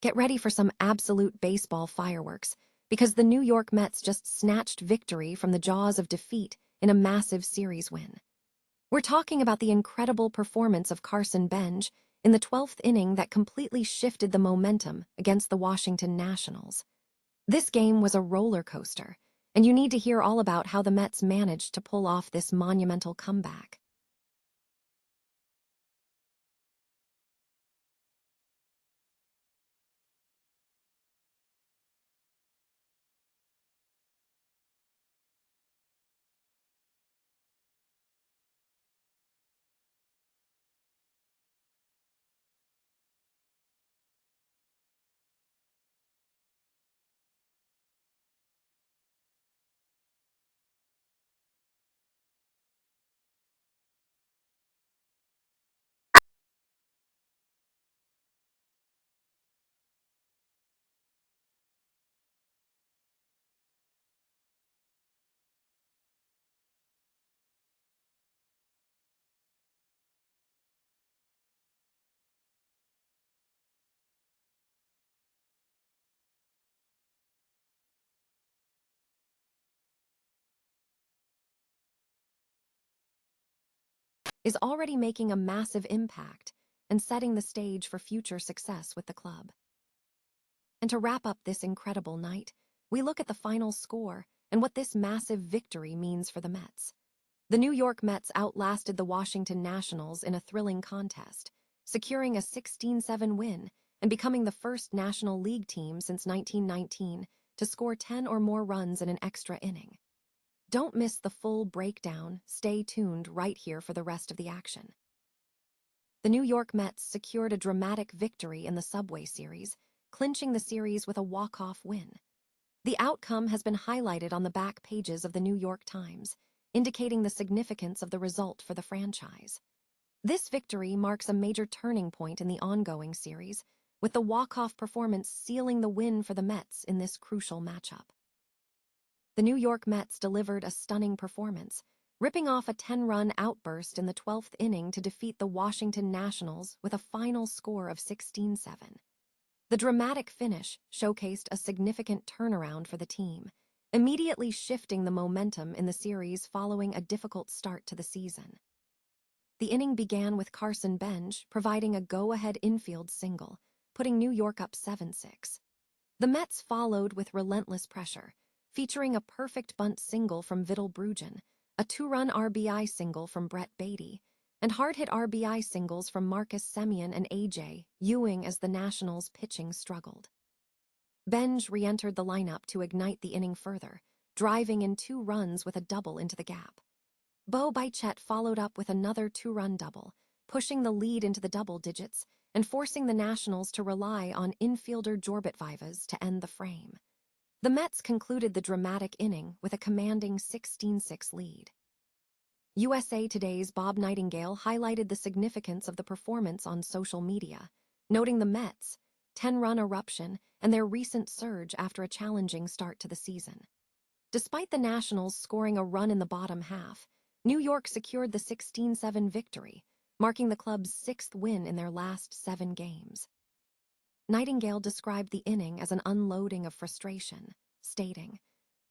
Get ready for some absolute baseball fireworks, because the New York Mets just snatched victory from the jaws of defeat in a massive series win. We're talking about the incredible performance of Carson Benj in the 12th inning that completely shifted the momentum against the Washington Nationals. This game was a roller coaster, and you need to hear all about how the Mets managed to pull off this monumental comeback. Is already making a massive impact and setting the stage for future success with the club. And to wrap up this incredible night, we look at the final score and what this massive victory means for the Mets. The New York Mets outlasted the Washington Nationals in a thrilling contest, securing a 16-7 win and becoming the first National League team since 1919 to score 10 or more runs in an extra inning. Don't miss the full breakdown. Stay tuned right here for the rest of the action. The New York Mets secured a dramatic victory in the Subway Series, clinching the series with a walk-off win. The outcome has been highlighted on the back pages of the New York Times, indicating the significance of the result for the franchise. This victory marks a major turning point in the ongoing series, with the walk-off performance sealing the win for the Mets in this crucial matchup. The New York Mets delivered a stunning performance, ripping off a 10-run outburst in the 12th inning to defeat the Washington Nationals with a final score of 16-7. The dramatic finish showcased a significant turnaround for the team, immediately shifting the momentum in the series following a difficult start to the season. The inning began with Carson Benj providing a go-ahead infield single, putting New York up 7-6. The Mets followed with relentless pressure, featuring a perfect bunt single from Vidal Bruggen, a 2-run RBI single from Brett Beatty, and hard-hit RBI singles from Marcus Semien and A.J. Ewing as the Nationals' pitching struggled. Benj re-entered the lineup to ignite the inning further, driving in 2 runs with a double into the gap. Bo Bichette followed up with another 2-run double, pushing the lead into the double digits and forcing the Nationals to rely on infielder Jorbit Vivas to end the frame. The Mets concluded the dramatic inning with a commanding 16-6 lead. USA Today's Bob Nightingale highlighted the significance of the performance on social media, noting the Mets' 10-run eruption and their recent surge after a challenging start to the season. Despite the Nationals scoring a run in the bottom half, New York secured the 16-7 victory, marking the club's 6th win in their last 7 games. Nightingale described the inning as an unloading of frustration, stating,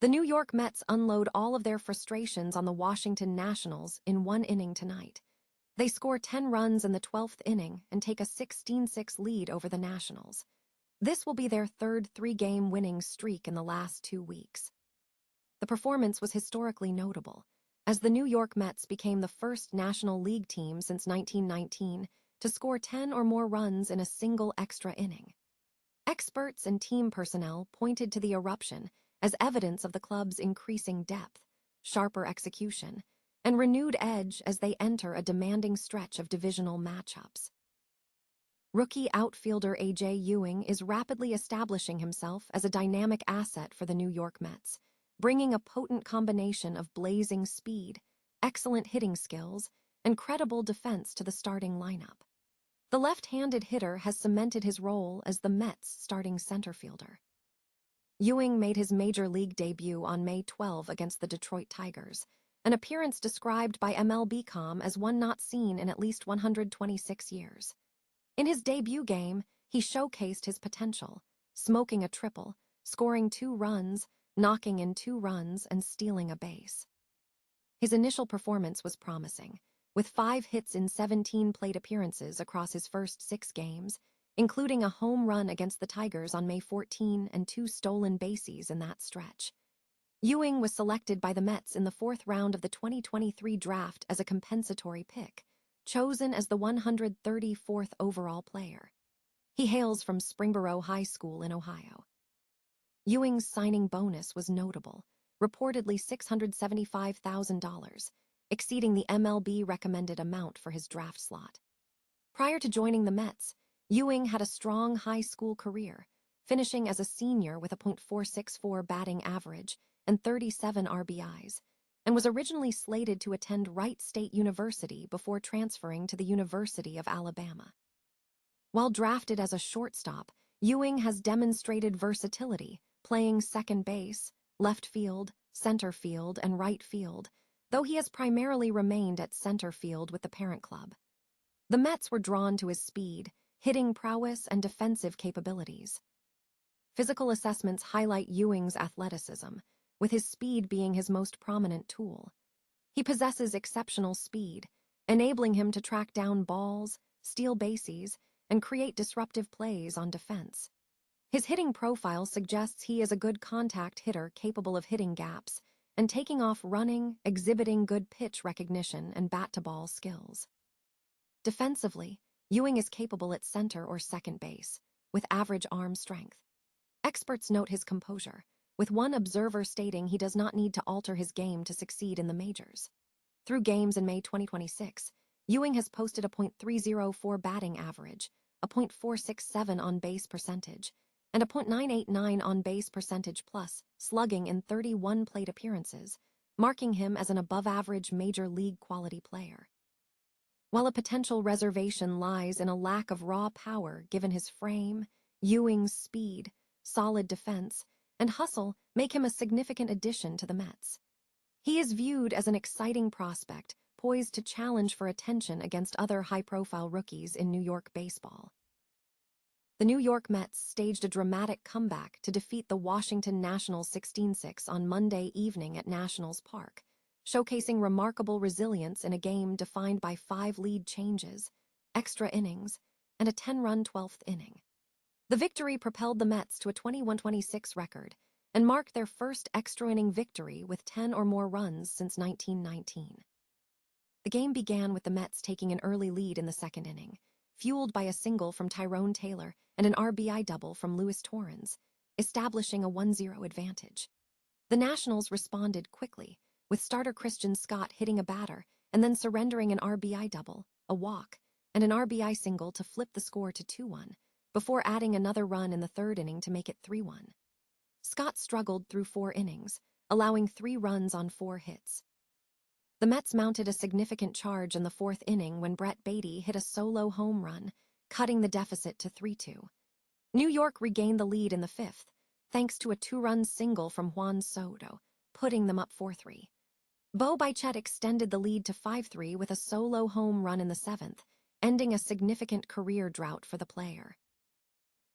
"The New York Mets unload all of their frustrations on the Washington Nationals in 1 inning tonight. They score 10 runs in the 12th inning and take a 16-6 lead over the Nationals. This will be their 3rd 3-game winning streak in the last 2 weeks." The performance was historically notable, as the New York Mets became the first National League team since 1919 to score 10 or more runs in a single extra inning. Experts and team personnel pointed to the eruption as evidence of the club's increasing depth, sharper execution, and renewed edge as they enter a demanding stretch of divisional matchups. Rookie outfielder A.J. Ewing is rapidly establishing himself as a dynamic asset for the New York Mets, bringing a potent combination of blazing speed, excellent hitting skills, and credible defense to the starting lineup. The left-handed hitter has cemented his role as the Mets' starting center fielder. Ewing made his major league debut on May 12 against the Detroit Tigers, an appearance described by MLB.com as one not seen in at least 126 years. In his debut game, he showcased his potential, smoking a triple, scoring 2 runs, knocking in 2 runs, and stealing a base. His initial performance was promising, with 5 hits in 17 plate appearances across his first 6 games, including a home run against the Tigers on May 14 and 2 stolen bases in that stretch. Ewing was selected by the Mets in the 4th round of the 2023 draft as a compensatory pick, chosen as the 134th overall player. He hails from Springboro High School in Ohio. Ewing's signing bonus was notable, reportedly $675,000, exceeding the MLB recommended amount for his draft slot. Prior to joining the Mets, Ewing had a strong high school career, finishing as a senior with a .464 batting average and 37 RBIs, and was originally slated to attend Wright State University before transferring to the University of Alabama. While drafted as a shortstop, Ewing has demonstrated versatility, playing second base, left field, center field, and right field, though he has primarily remained at center field with the parent club. The Mets were drawn to his speed, hitting prowess, and defensive capabilities. Physical assessments highlight Ewing's athleticism, with his speed being his most prominent tool. He possesses exceptional speed, enabling him to track down balls, steal bases, and create disruptive plays on defense. His hitting profile suggests he is a good contact hitter capable of hitting gaps and taking off running, exhibiting good pitch recognition and bat-to-ball skills. Defensively, Ewing is capable at center or second base, with average arm strength. Experts note his composure, with one observer stating he does not need to alter his game to succeed in the majors. Through games in May 2026, Ewing has posted a .304 batting average, a .467 on-base percentage, and a .989 on-base percentage plus slugging in 31 plate appearances, marking him as an above-average major league quality player. While a potential reservation lies in a lack of raw power given his frame, Ewing's speed, solid defense, and hustle make him a significant addition to the Mets. He is viewed as an exciting prospect, poised to challenge for attention against other high-profile rookies in New York baseball. The New York Mets staged a dramatic comeback to defeat the Washington Nationals 16-6 on Monday evening at Nationals Park, showcasing remarkable resilience in a game defined by 5 lead changes, extra innings, and a 10-run 12th inning. The victory propelled the Mets to a 21-26 record and marked their first extra-inning victory with 10 or more runs since 1919. The game began with the Mets taking an early lead in the 2nd inning, fueled by a single from Tyrone Taylor and an RBI double from Luis Torrens, establishing a 1-0 advantage. The Nationals responded quickly, with starter Christian Scott hitting a batter and then surrendering an RBI double, a walk, and an RBI single to flip the score to 2-1, before adding another run in the 3rd inning to make it 3-1. Scott struggled through 4 innings, allowing 3 runs on 4 hits. The Mets mounted a significant charge in the 4th inning when Brett Baty hit a solo home run, cutting the deficit to 3-2. New York regained the lead in the 5th, thanks to a 2-run single from Juan Soto, putting them up 4-3. Bo Bichette extended the lead to 5-3 with a solo home run in the 7th, ending a significant career drought for the player.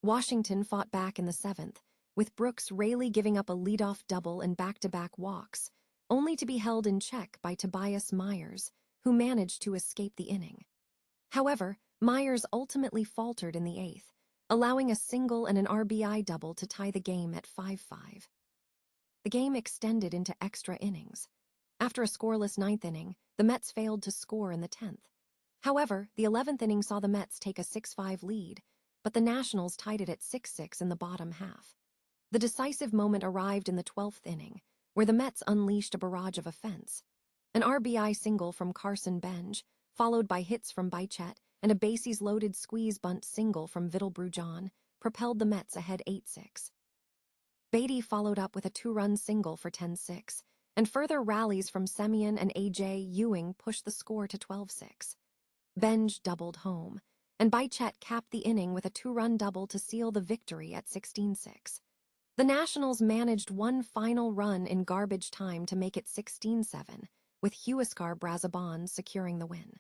Washington fought back in the 7th, with Brooks Raley giving up a leadoff double and back-to-back walks, only to be held in check by Tobias Myers, who managed to escape the inning. However, Myers ultimately faltered in the 8th, allowing a single and an RBI double to tie the game at 5-5. The game extended into extra innings. After a scoreless 9th inning, the Mets failed to score in the 10th. However, the 11th inning saw the Mets take a 6-5 lead, but the Nationals tied it at 6-6 in the bottom half. The decisive moment arrived in the 12th inning, where the Mets unleashed a barrage of offense. An RBI single from Carson Benj, followed by hits from Bichette and a bases-loaded squeeze bunt single from Vidal Brujan, propelled the Mets ahead 8-6. Baty followed up with a 2-run single for 10-6, and further rallies from Semien and A.J. Ewing pushed the score to 12-6. Benj doubled home, and Bichette capped the inning with a 2-run double to seal the victory at 16-6. The Nationals managed one final run in garbage time to make it 16-7, with Huascar Brazoban securing the win.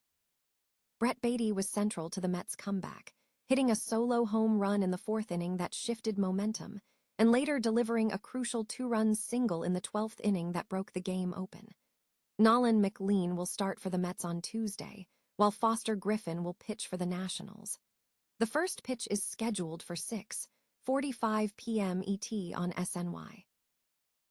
Brett Baty was central to the Mets' comeback, hitting a solo home run in the 4th inning that shifted momentum, and later delivering a crucial 2-run single in the 12th inning that broke the game open. Nolan McLean will start for the Mets on Tuesday, while Foster Griffin will pitch for the Nationals. The first pitch is scheduled for 6:45 p.m. ET on SNY.